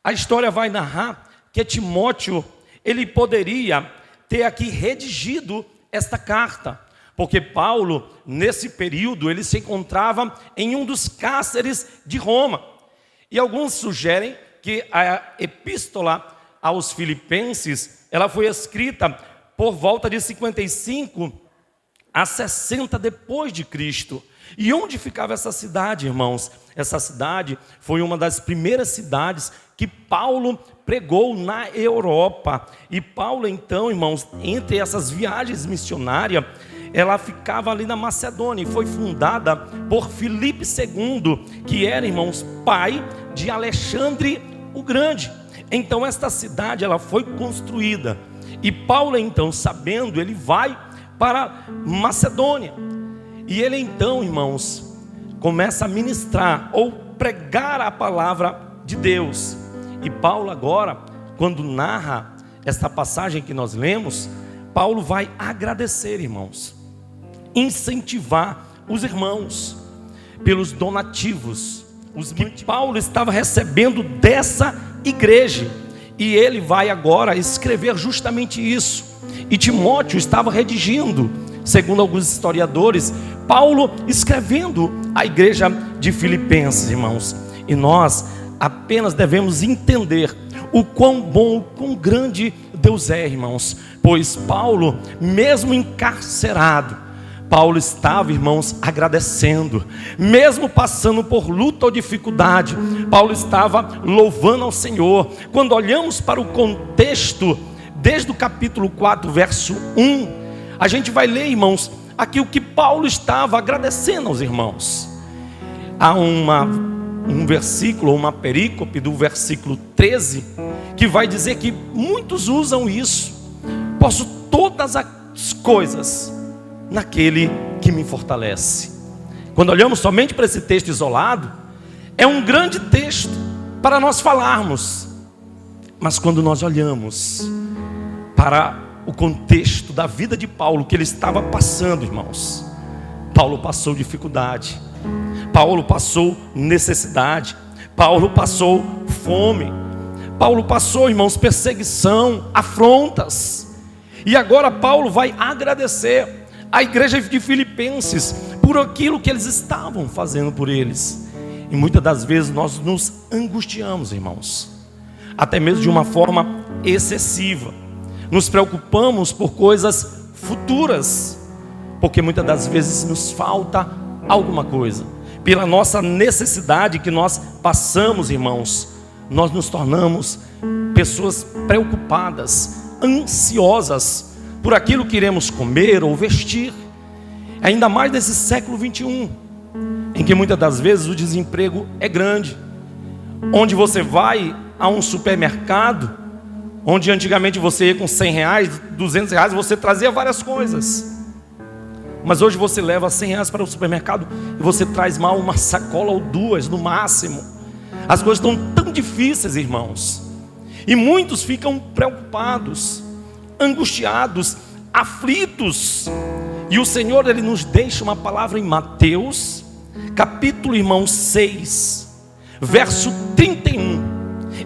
A história vai narrar que Timóteo, ele poderia ter aqui redigido esta carta, porque Paulo, nesse período, ele se encontrava em um dos cárceres de Roma. E alguns sugerem que a epístola aos Filipenses, ela foi escrita por volta de 55 a 60 depois de Cristo. E onde ficava essa cidade, irmãos? Essa cidade foi uma das primeiras cidades que Paulo pregou na Europa. E Paulo, então, irmãos, entre essas viagens missionárias, ela ficava ali na Macedônia e foi fundada por Filipe II, que era, irmãos, pai de Alexandre o Grande. Então esta cidade, ela foi construída. E Paulo, então, sabendo, ele vai para Macedônia. E ele, então, irmãos, começa a ministrar ou pregar a palavra de Deus. E Paulo agora, quando narra esta passagem que nós lemos, Paulo vai agradecer, irmãos, incentivar os irmãos pelos donativos, os que Paulo estava recebendo dessa igreja. E ele vai agora escrever justamente isso. E Timóteo estava redigindo, segundo alguns historiadores, Paulo escrevendo a igreja de Filipenses, irmãos. E nós apenas devemos entender o quão bom, o quão grande Deus é, irmãos. Pois Paulo, mesmo encarcerado, Paulo estava, irmãos, agradecendo. Mesmo passando por luta ou dificuldade, Paulo estava louvando ao Senhor. Quando olhamos para o contexto, desde o capítulo 4, verso 1, a gente vai ler, irmãos, aqui o que Paulo estava agradecendo aos irmãos. Há um versículo, uma perícope do versículo 13, que vai dizer que muitos usam isso: posso todas as coisas naquele que me fortalece. Quando olhamos somente para esse texto isolado, é um grande texto para nós falarmos. Mas quando nós olhamos para o contexto da vida de Paulo, que ele estava passando, irmãos, Paulo passou dificuldade, Paulo passou necessidade, Paulo passou fome, Paulo passou, irmãos, perseguição, afrontas. E agora Paulo vai agradecer a igreja de Filipenses por aquilo que eles estavam fazendo por eles. E muitas das vezes nós nos angustiamos, irmãos, até mesmo de uma forma excessiva. Nos preocupamos por coisas futuras, porque muitas das vezes nos falta alguma coisa. Pela nossa necessidade que nós passamos, irmãos, nós nos tornamos pessoas preocupadas, ansiosas por aquilo que iremos comer ou vestir. Ainda mais nesse século 21, em que muitas das vezes o desemprego é grande. Onde você vai a um supermercado, onde antigamente você ia com 100 reais, 200 reais, você trazia várias coisas. Mas hoje você leva 100 reais para o supermercado e você traz mal uma sacola ou duas no máximo. As coisas estão tão difíceis, irmãos. E muitos ficam preocupados, angustiados, aflitos. E o Senhor, Ele nos deixa uma palavra em Mateus, capítulo, irmãos, 6, verso 31.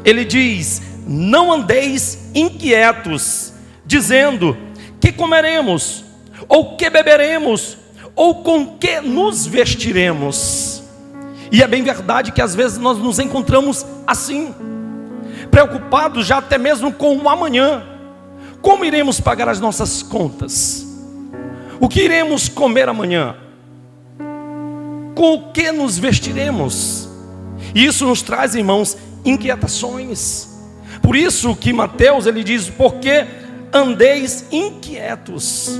Ele diz: não andeis inquietos, dizendo: que comeremos? Ou que beberemos? Ou com que nos vestiremos? E é bem verdade que às vezes nós nos encontramos assim, preocupados já até mesmo com o amanhã. Como iremos pagar as nossas contas? O que iremos comer amanhã? Com o que nos vestiremos? E isso nos traz, irmãos, inquietações. Por isso que Mateus, ele diz: porque andeis inquietos.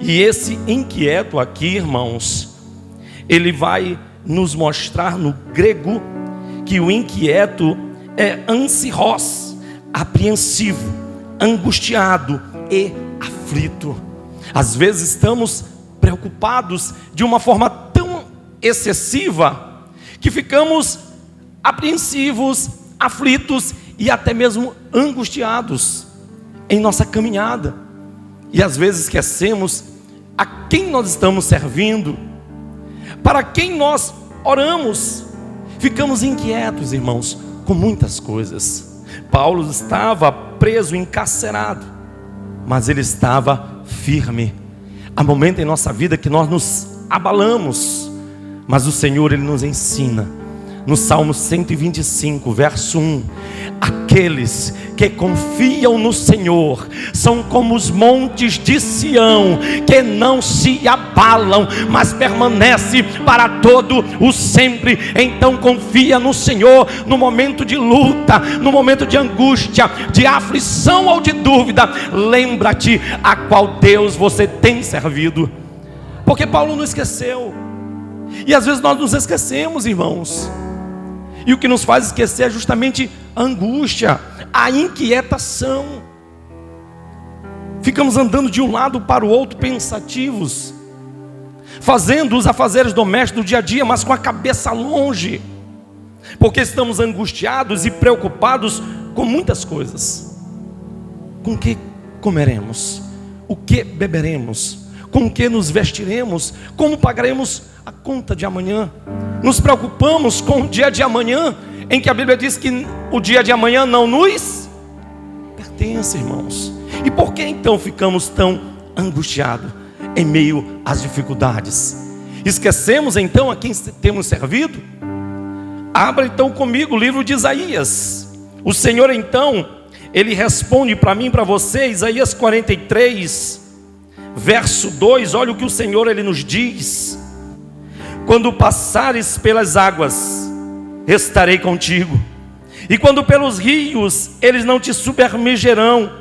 E esse inquieto aqui, irmãos, ele vai nos mostrar no grego que o inquieto é ansirros, apreensivo, angustiado e aflito. Às vezes estamos preocupados de uma forma tão excessiva que ficamos apreensivos, aflitos e até mesmo angustiados em nossa caminhada. E às vezes esquecemos a quem nós estamos servindo, para quem nós oramos. Ficamos inquietos, irmãos, com muitas coisas. Paulo estava preso, encarcerado, mas ele estava firme. Há momentos em nossa vida que nós nos abalamos, mas o Senhor, Ele nos ensina. No Salmo 125, verso 1: aqueles que confiam no Senhor são como os montes de Sião, que não se abalam, mas permanece para todo o sempre. Então confia no Senhor no momento de luta, no momento de angústia, de aflição ou de dúvida. Lembra-te a qual Deus você tem servido, porque Paulo não esqueceu, e às vezes nós nos esquecemos, irmãos. E o que nos faz esquecer é justamente a angústia, a inquietação. Ficamos andando de um lado para o outro pensativos, fazendo os afazeres domésticos do dia a dia, mas com a cabeça longe, porque estamos angustiados e preocupados com muitas coisas. Com o que comeremos? O que beberemos? Com o que nos vestiremos? Como pagaremos a conta de amanhã? Nos preocupamos com o dia de amanhã, em que a Bíblia diz que o dia de amanhã não nos pertence, irmãos. E por que então ficamos tão angustiados em meio às dificuldades? Esquecemos então a quem temos servido? Abra então comigo o livro de Isaías. O Senhor então, Ele responde para mim e para você. Isaías 43, verso 2, olha o que o Senhor Ele nos diz: quando passares pelas águas, estarei contigo, e quando pelos rios, eles não te submergerão.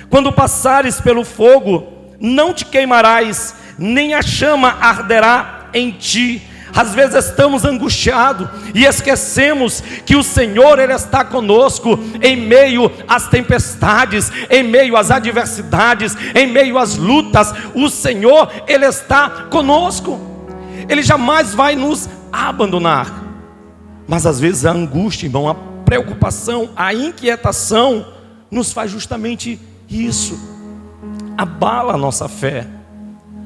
Quando passares pelo fogo, não te queimarás, nem a chama arderá em ti. Às vezes estamos angustiados e esquecemos que o Senhor, Ele está conosco em meio às tempestades, em meio às adversidades, em meio às lutas. O Senhor, Ele está conosco, Ele jamais vai nos abandonar. Mas às vezes a angústia, irmão, a preocupação, a inquietação nos faz justamente isso. Abala a nossa fé,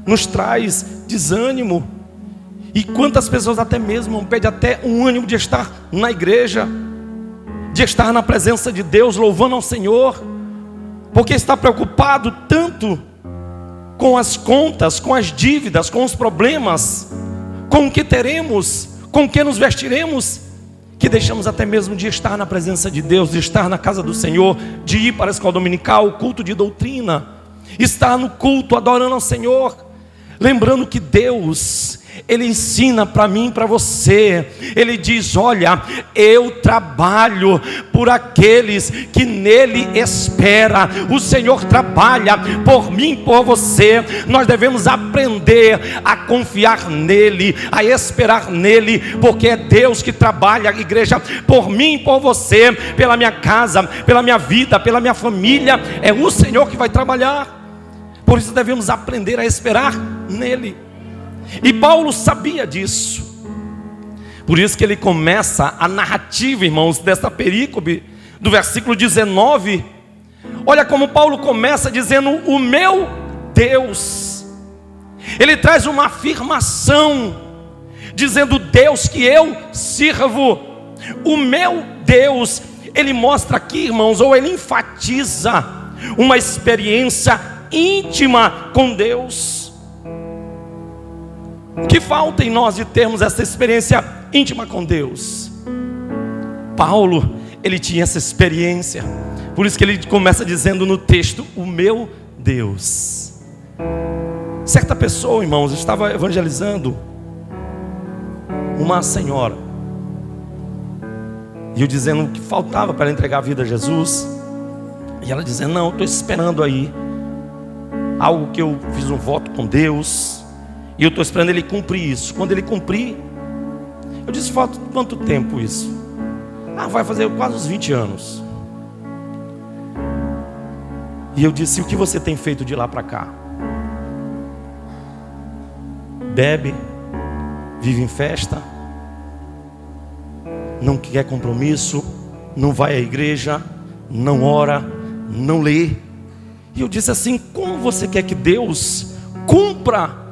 nos traz desânimo. E quantas pessoas até mesmo pedem até um ânimo de estar na igreja, de estar na presença de Deus, louvando ao Senhor, porque está preocupado tanto com as contas, com as dívidas, com os problemas, com o que teremos, com o que nos vestiremos, que deixamos até mesmo de estar na presença de Deus, de estar na casa do Senhor, de ir para a escola dominical, culto de doutrina, estar no culto adorando ao Senhor, lembrando que Deus, Ele ensina para mim e para você. Ele diz: olha, eu trabalho por aqueles que nele esperam. O Senhor trabalha por mim e por você. Nós devemos aprender a confiar nele, a esperar nele, porque é Deus que trabalha, igreja, por mim e por você, pela minha casa, pela minha vida, pela minha família. É o Senhor que vai trabalhar. Por isso devemos aprender a esperar nele. E Paulo sabia disso. Por isso que ele começa a narrativa, irmãos, dessa perícope, do versículo 19. Olha como Paulo começa dizendo: o meu Deus. Ele traz uma afirmação, dizendo: Deus que eu sirvo, o meu Deus. Ele mostra aqui, irmãos, ou ele enfatiza uma experiência íntima com Deus. O que falta em nós de termos essa experiência íntima com Deus? Paulo, ele tinha essa experiência. Por isso que ele começa dizendo no texto: o meu Deus. Certa pessoa, irmãos, estava evangelizando uma senhora, e eu dizendo que faltava para ela entregar a vida a Jesus, e ela dizendo: não, estou esperando aí algo que eu fiz um voto com Deus, e eu estou esperando ele cumprir isso. Quando ele cumprir, eu disse: falta quanto tempo isso? Vai fazer quase uns 20 anos. E eu disse: o que você tem feito de lá para cá? Bebe, vive em festa, não quer compromisso, não vai à igreja, não ora, não lê. E eu disse assim: como você quer que Deus cumpra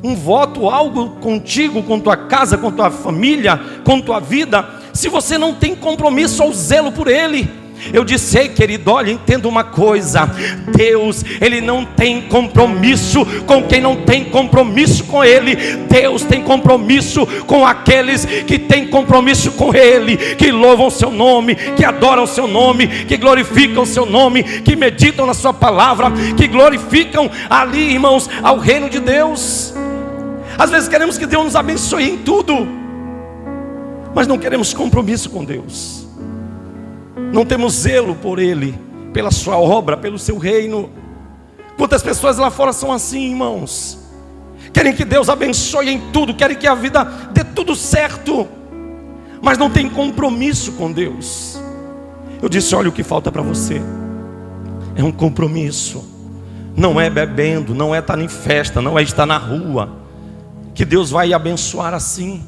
um voto, algo contigo, com tua casa, com tua família, com tua vida, se você não tem compromisso ou zelo por Ele? Eu disse: ei, querido, olha, entenda uma coisa. Deus, Ele não tem compromisso com quem não tem compromisso com Ele. Deus tem compromisso com aqueles que têm compromisso com Ele, que louvam o seu nome, que adoram o seu nome, que glorificam o seu nome, que meditam na sua palavra, que glorificam ali, irmãos, ao reino de Deus. Às vezes queremos que Deus nos abençoe em tudo, mas não queremos compromisso com Deus. Não temos zelo por Ele, pela sua obra, pelo seu reino. Quantas pessoas lá fora são assim, irmãos? Querem que Deus abençoe em tudo, querem que a vida dê tudo certo, mas não tem compromisso com Deus. Eu disse: olha, o que falta para você é um compromisso. Não é bebendo, não é estar em festa, não é estar na rua, que Deus vai abençoar assim.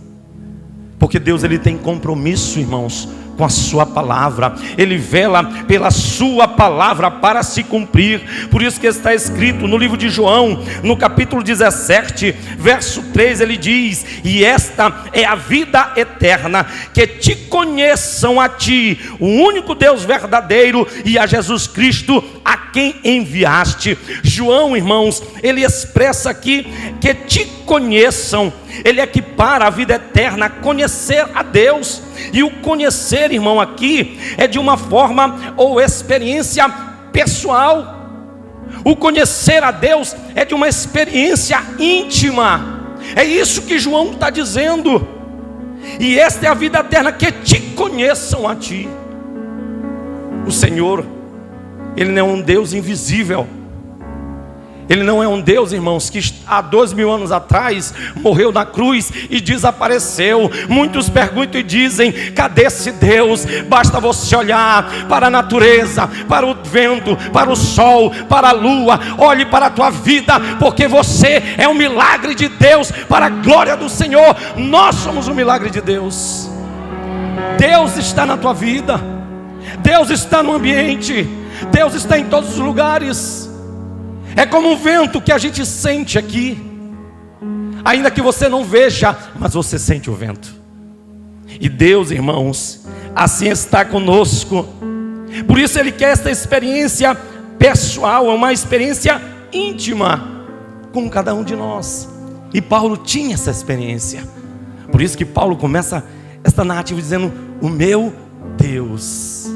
Porque Deus, Ele tem compromisso, irmãos, com a sua palavra. Ele vela pela sua palavra para se cumprir. Por isso que está escrito no livro de João, no capítulo 17, verso 3, ele diz: e esta é a vida eterna, que te conheçam a ti, o único Deus verdadeiro, e a Jesus Cristo, a quem enviaste. João, irmãos, ele expressa aqui que te conheçam. Ele equipara a vida eterna a conhecer a Deus. E o conhecer, irmão, aqui é de uma forma ou experiência pessoal. O conhecer a Deus é de uma experiência íntima. É isso que João está dizendo. E esta é a vida eterna, que te conheçam a ti. O Senhor, Ele não é um Deus invisível. Ele não é um Deus, irmãos, que há 2000 anos atrás morreu na cruz e desapareceu. Muitos perguntam e dizem: cadê esse Deus? Basta você olhar para a natureza, para o vento, para o sol, para a lua. Olhe para a tua vida, porque você é um milagre de Deus, para a glória do Senhor. Nós somos um milagre de Deus. Deus está na tua vida, Deus está no ambiente, Deus está em todos os lugares. É como um vento que a gente sente aqui, ainda que você não veja, mas você sente o vento. E Deus, irmãos, assim está conosco. Por isso Ele quer esta experiência pessoal, uma experiência íntima com cada um de nós. E Paulo tinha essa experiência. Por isso que Paulo começa esta narrativa dizendo: o meu Deus.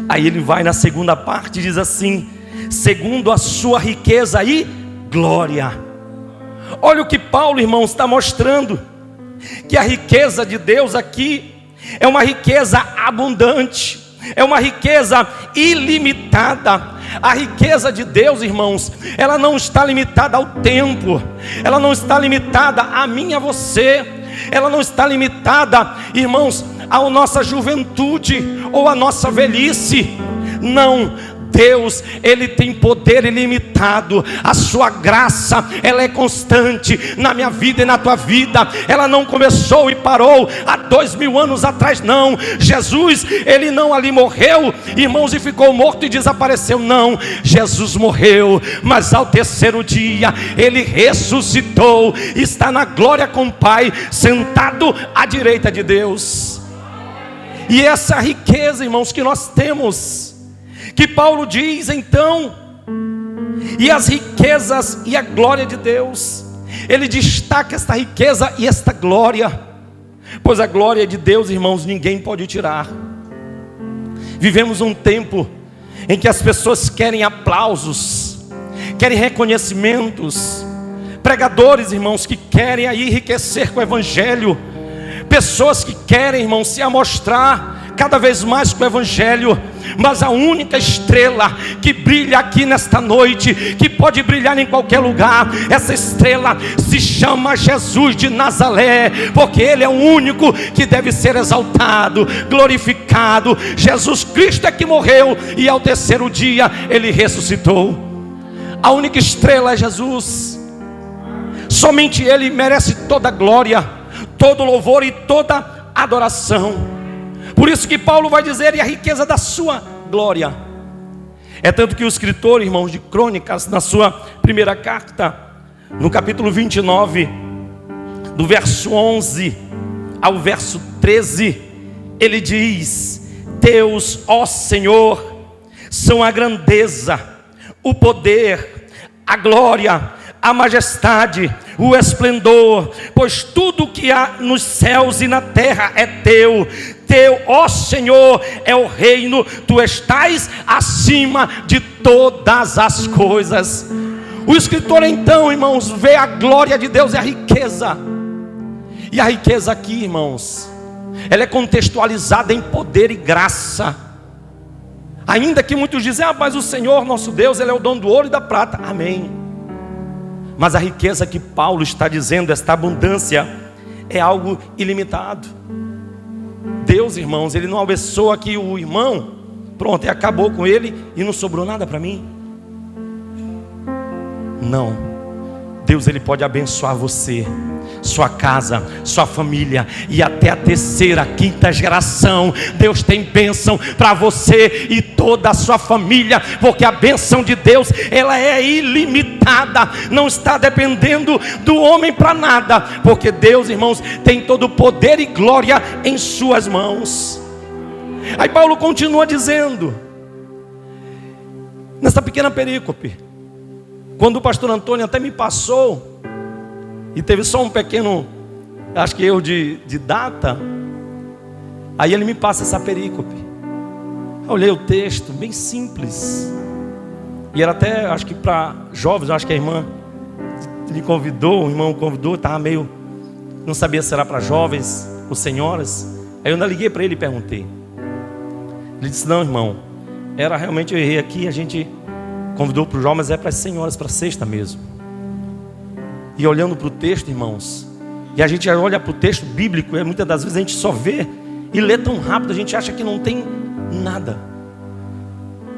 Aí ele vai na segunda parte e diz assim: segundo a sua riqueza e glória. Olha o que Paulo, irmãos, está mostrando, que a riqueza de Deus aqui é uma riqueza abundante, é uma riqueza ilimitada. A riqueza de Deus, irmãos, ela não está limitada ao tempo, ela não está limitada a mim e a você, ela não está limitada, irmãos, à nossa juventude ou à nossa velhice. Não, Deus, Ele tem poder ilimitado. A sua graça, ela é constante na minha vida e na tua vida. Ela não começou e parou há 2000 anos atrás, não. Jesus, Ele não ali morreu, irmãos, e ficou morto e desapareceu, não. Jesus morreu, mas ao terceiro dia Ele ressuscitou, está na glória com o Pai, sentado à direita de Deus. E essa riqueza, irmãos, que nós temos, que Paulo diz então, e as riquezas e a glória de Deus, ele destaca esta riqueza e esta glória, pois a glória de Deus, irmãos, ninguém pode tirar. Vivemos um tempo em que as pessoas querem aplausos, querem reconhecimentos, pregadores, irmãos, que querem aí enriquecer com o evangelho, pessoas que querem, irmãos, se amostrar cada vez mais com o evangelho. Mas a única estrela que brilha aqui nesta noite, que pode brilhar em qualquer lugar, essa estrela se chama Jesus de Nazaré, porque Ele é o único que deve ser exaltado, glorificado. Jesus Cristo é que morreu e ao terceiro dia Ele ressuscitou. A única estrela é Jesus. Somente Ele merece toda a glória, todo louvor e toda adoração. Por isso que Paulo vai dizer: e a riqueza da sua glória. É tanto que o escritor, irmãos, de Crônicas, na sua primeira carta, no capítulo 29, do verso 11 ao verso 13, ele diz: teus, ó Senhor, são a grandeza, o poder, a glória, a majestade, o esplendor, pois tudo que há nos céus e na terra é teu. Teu, ó Senhor, é o reino, tu estás acima de todas as coisas. O escritor então, irmãos, vê a glória de Deus e a riqueza. E a riqueza aqui, irmãos, ela é contextualizada em poder e graça. Ainda que muitos dizem, mas o Senhor nosso Deus, Ele é o dono do ouro e da prata. Amém. Mas a riqueza que Paulo está dizendo, esta abundância, é algo ilimitado. Deus, irmãos, Ele não abençoa aqui o irmão, pronto, e acabou com ele e não sobrou nada para mim. Não. Deus, Ele pode abençoar você, sua casa, sua família e até a terceira, quinta geração. Deus tem bênção para você e toda a sua família, porque a bênção de Deus, ela é ilimitada, não está dependendo do homem para nada, porque Deus, irmãos, tem todo o poder e glória em suas mãos. Aí Paulo continua dizendo, nessa pequena perícope, quando o pastor Antônio até me passou, e teve só um pequeno, acho que erro de data, aí ele me passa essa perícope. Eu olhei o texto, bem simples, e era até, acho que para jovens, acho que a irmã me convidou, o irmão convidou, estava meio, não sabia se era para jovens ou senhoras. Aí eu ainda liguei para ele e perguntei. Ele disse, não, irmão, era realmente, eu errei aqui, a gente convidou para os jovens, mas é para as senhoras, para a sexta mesmo. E olhando para o texto, irmãos, e a gente olha para o texto bíblico, e muitas das vezes a gente só vê e lê tão rápido, a gente acha que não tem nada.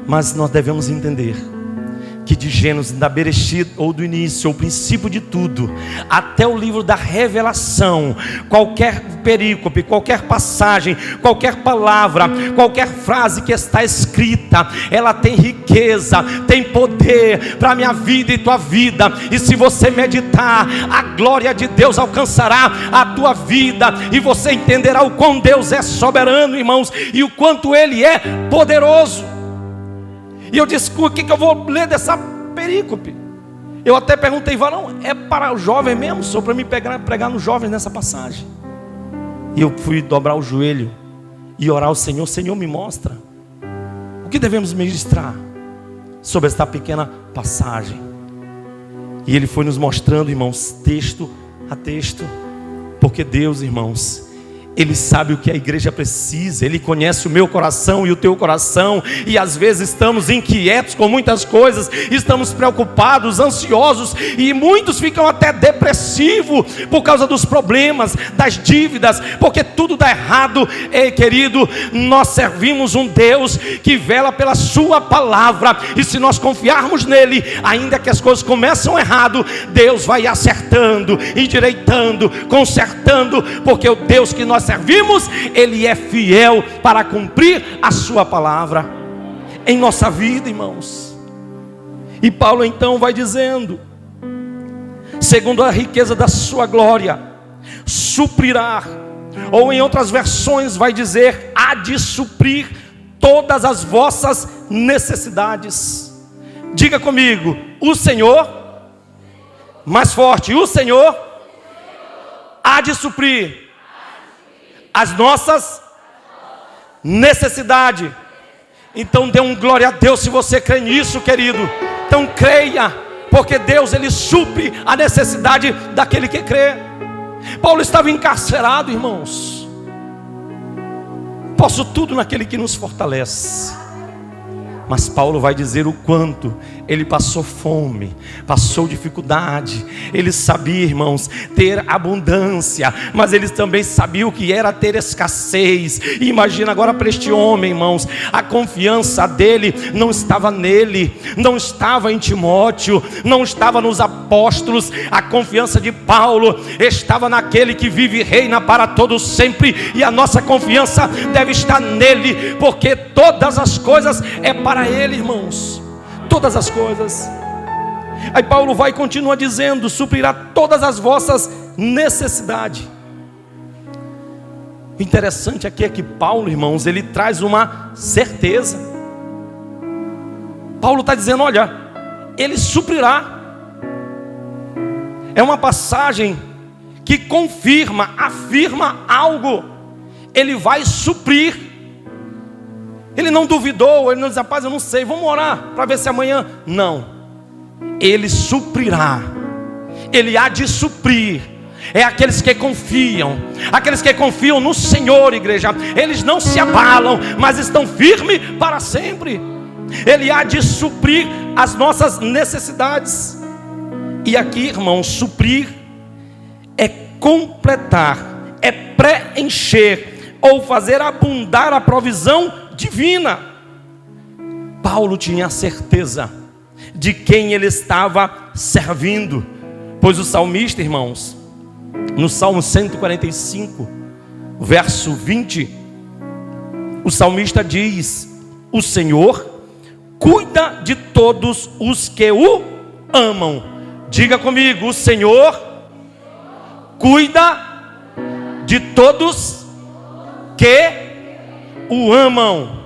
Mas nós devemos entender que de Gênesis, da Bereshit, ou do início, ou princípio de tudo, até o livro da Revelação, qualquer perícope, qualquer passagem, qualquer palavra, qualquer frase que está escrita, ela tem riqueza, tem poder para a minha vida e tua vida. E se você meditar, a glória de Deus alcançará a tua vida, e você entenderá o quão Deus é soberano, irmãos, e o quanto Ele é poderoso. E eu disse, o que eu vou ler dessa perícope? Eu até perguntei, varão, é para o jovem mesmo? Só para me pregar nos jovens nessa passagem. E eu fui dobrar o joelho e orar ao Senhor. Senhor, me mostra o que devemos ministrar sobre esta pequena passagem. E Ele foi nos mostrando, irmãos, texto a texto. Porque Deus, irmãos, Ele sabe o que a igreja precisa. Ele conhece o meu coração e o teu coração. E às vezes estamos inquietos com muitas coisas, estamos preocupados, ansiosos, e muitos ficam até depressivos por causa dos problemas, das dívidas, porque tudo dá errado. Ei, querido, nós servimos um Deus que vela pela sua palavra, e se nós confiarmos nele, ainda que as coisas começam errado, Deus vai acertando, endireitando, consertando, porque o Deus que nós servimos, Ele é fiel para cumprir a sua palavra em nossa vida, irmãos. E Paulo então vai dizendo, segundo a riqueza da sua glória, suprirá, ou em outras versões vai dizer, há de suprir todas as vossas necessidades. Diga comigo, o Senhor, mais forte, o Senhor há de suprir as nossas necessidades. Então dê um glória a Deus se você crê nisso, querido. Então creia, porque Deus, Ele supre a necessidade daquele que crê. Paulo estava encarcerado, irmãos. Posso tudo naquele que nos fortalece. Mas Paulo vai dizer o quanto ele passou fome, passou dificuldade. Ele sabia, irmãos, ter abundância, mas ele também sabia o que era ter escassez. E imagina agora para este homem, irmãos, a confiança dele não estava nele, não estava em Timóteo, não estava nos apóstolos. A confiança de Paulo estava naquele que vive e reina para todos sempre. E a nossa confiança deve estar nele, porque todas as coisas é para Ele, irmãos, todas as coisas. Aí Paulo vai e continua dizendo, suprirá todas as vossas necessidades. O interessante aqui é que Paulo, irmãos, ele traz uma certeza. Paulo está dizendo, olha, ele suprirá. É uma passagem que confirma, afirma algo. Ele vai suprir. Ele não duvidou, ele não disse, rapaz, eu não sei, vamos orar para ver se amanhã. Não, ele suprirá. Ele há de suprir. É aqueles que confiam no Senhor, igreja. Eles não se abalam, mas estão firmes para sempre. Ele há de suprir as nossas necessidades. E aqui, irmãos, suprir é completar, é preencher ou fazer abundar a provisão divina. Paulo tinha a certeza de quem ele estava servindo, pois o salmista, irmãos, no Salmo 145, verso 20, o salmista diz: o Senhor cuida de todos os que o amam. Diga comigo: o Senhor cuida de todos que o amam.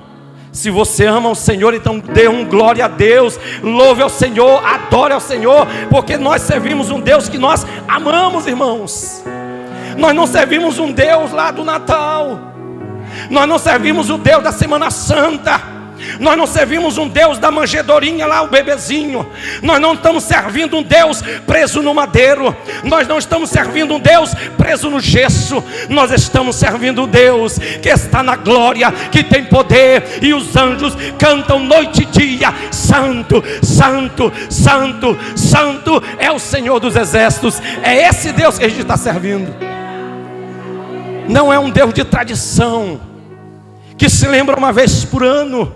Se você ama o Senhor, então dê glória a Deus, louve ao Senhor, adore ao Senhor, porque nós servimos um Deus que nós amamos, irmãos. Nós não servimos um Deus lá do Natal, nós não servimos o Deus da Semana Santa, nós não servimos um Deus da manjedorinha lá, o bebezinho. Nós não estamos servindo um Deus preso no madeiro. Nós não estamos servindo um Deus preso no gesso. Nós estamos servindo um Deus que está na glória, que tem poder. E os anjos cantam noite e dia: Santo, Santo, Santo, Santo é o Senhor dos exércitos. É esse Deus que a gente está servindo. Não é um Deus de tradição, que se lembra uma vez por ano.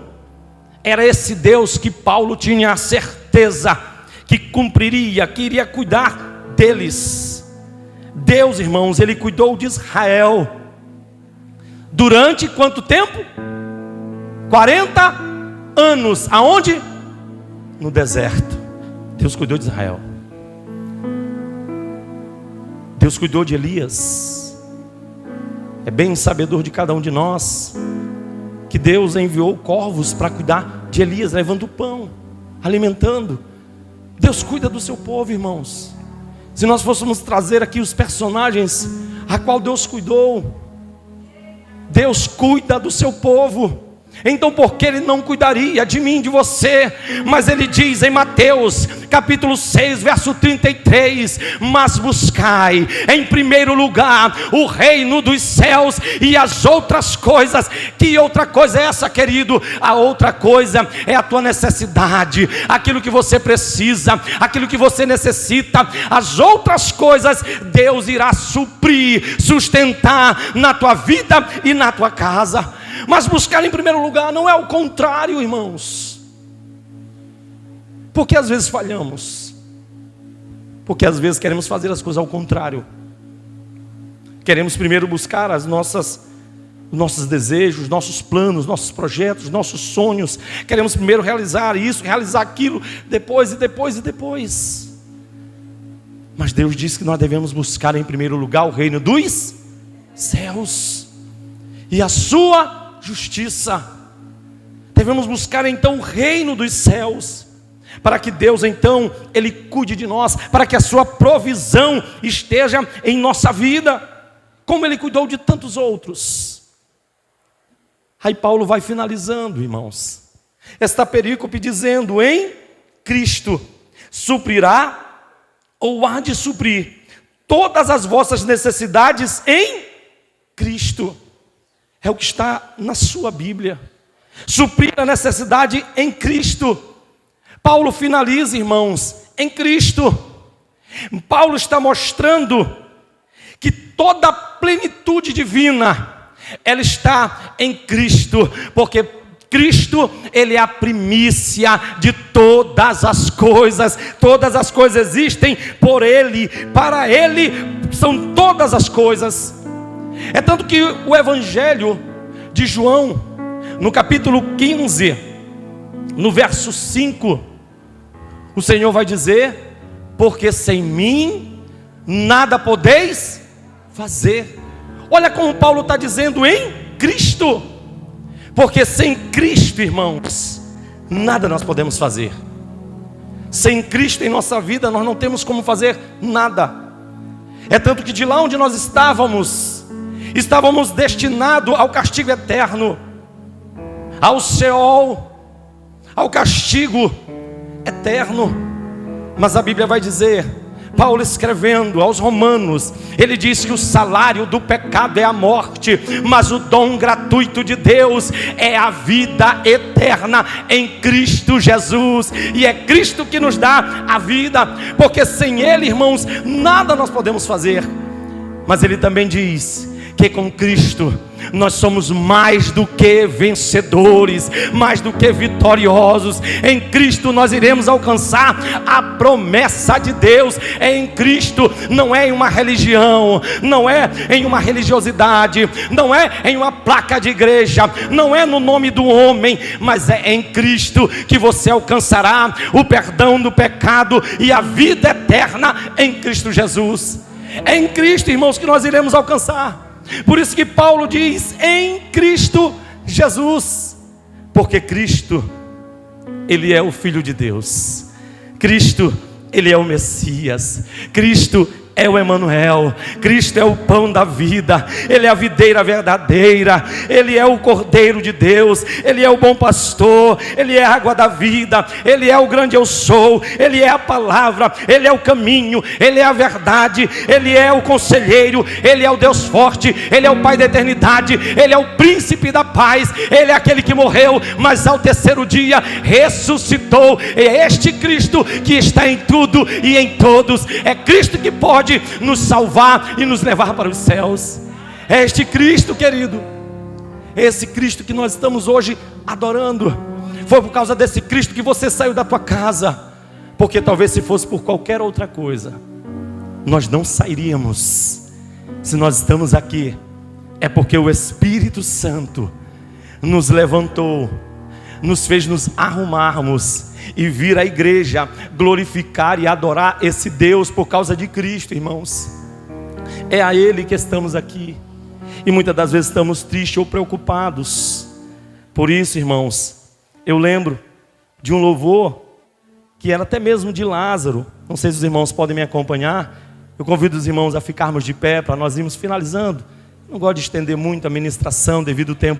Era esse Deus que Paulo tinha a certeza que cumpriria, que iria cuidar deles. Deus, irmãos, ele cuidou de Israel durante quanto tempo? 40 anos. Aonde? No deserto. Deus cuidou de Israel. Deus cuidou de Elias. É bem sabedor de cada um de nós que Deus enviou corvos para cuidar de Elias, levando o pão, alimentando. Deus cuida do seu povo, irmãos. Se nós fôssemos trazer aqui os personagens a qual Deus cuidou, Deus cuida do seu povo. Então por que Ele não cuidaria de mim, de você? Mas Ele diz em Mateus capítulo 6, verso 33: mas buscai em primeiro lugar o reino dos céus e as outras coisas. Que outra coisa é essa, querido? A outra coisa é a tua necessidade, aquilo que você precisa, aquilo que você necessita. As outras coisas Deus irá suprir, sustentar na tua vida e na tua casa. Mas buscar em primeiro lugar não é o contrário, irmãos. Porque às vezes falhamos, porque às vezes queremos fazer as coisas ao contrário. Queremos primeiro buscar os nossos desejos, nossos planos, nossos projetos, nossos sonhos. Queremos primeiro realizar isso, realizar aquilo, depois. Mas Deus diz que nós devemos buscar em primeiro lugar o reino dos céus e a sua justiça. Devemos buscar então o reino dos céus, para que Deus então, Ele cuide de nós, para que a sua provisão esteja em nossa vida, como Ele cuidou de tantos outros. Aí Paulo vai finalizando, irmãos, esta perícope dizendo: em Cristo suprirá, ou há de suprir, todas as vossas necessidades em Cristo. É o que está na sua Bíblia. Suprir a necessidade em Cristo. Paulo finaliza, irmãos, em Cristo. Paulo está mostrando que toda a plenitude divina, ela está em Cristo, porque Cristo, Ele é a primícia de todas as coisas existem por Ele, para Ele são todas as coisas. É tanto que o Evangelho de João, no capítulo 15, no verso 5, o Senhor vai dizer: porque sem mim nada podeis fazer. Olha como Paulo está dizendo, em Cristo. Porque sem Cristo, irmãos, nada nós podemos fazer. Sem Cristo em nossa vida, nós não temos como fazer nada. É tanto que de lá onde nós estávamos destinados ao castigo eterno, ao Seol, ao castigo eterno. Mas a Bíblia vai dizer, Paulo escrevendo aos Romanos, ele diz que o salário do pecado é a morte, mas o dom gratuito de Deus é a vida eterna em Cristo Jesus. E é Cristo que nos dá a vida, porque sem Ele, irmãos, nada nós podemos fazer. Mas Ele também diz que com Cristo nós somos mais do que vencedores, mais do que vitoriosos. Em Cristo nós iremos alcançar a promessa de Deus. É em Cristo, não é em uma religião, não é em uma religiosidade, não é em uma placa de igreja, não é no nome do homem, mas é em Cristo que você alcançará o perdão do pecado e a vida eterna em Cristo Jesus. É em Cristo, irmãos, que nós iremos alcançar. Por isso que Paulo diz, em Cristo Jesus. Porque Cristo, Ele é o Filho de Deus. Cristo, Ele é o Messias. Cristo é o Emanuel. Cristo é o pão da vida. Ele é a videira verdadeira. Ele é o Cordeiro de Deus. Ele é o bom pastor. Ele é a água da vida. Ele é o grande eu sou. Ele é a palavra. Ele é o caminho. Ele é a verdade. Ele é o conselheiro. Ele é o Deus forte. Ele é o Pai da eternidade. Ele é o príncipe da paz. Ele é aquele que morreu, mas ao terceiro dia ressuscitou. É este Cristo que está em tudo e em todos. É Cristo que pode nos salvar e nos levar para os céus. É este Cristo, querido, esse Cristo que nós estamos hoje adorando. Foi por causa desse Cristo que você saiu da tua casa, porque talvez se fosse por qualquer outra coisa, nós não sairíamos. Se nós estamos aqui, é porque o Espírito Santo nos levantou, nos fez nos arrumarmos e vir à igreja glorificar e adorar esse Deus por causa de Cristo, irmãos. É a Ele que estamos aqui. E muitas das vezes estamos tristes ou preocupados. Por isso, irmãos, eu lembro de um louvor que era até mesmo de Lázaro. Não sei se os irmãos podem me acompanhar. Eu convido os irmãos a ficarmos de pé para nós irmos finalizando. Não gosto de estender muito a ministração devido ao tempo.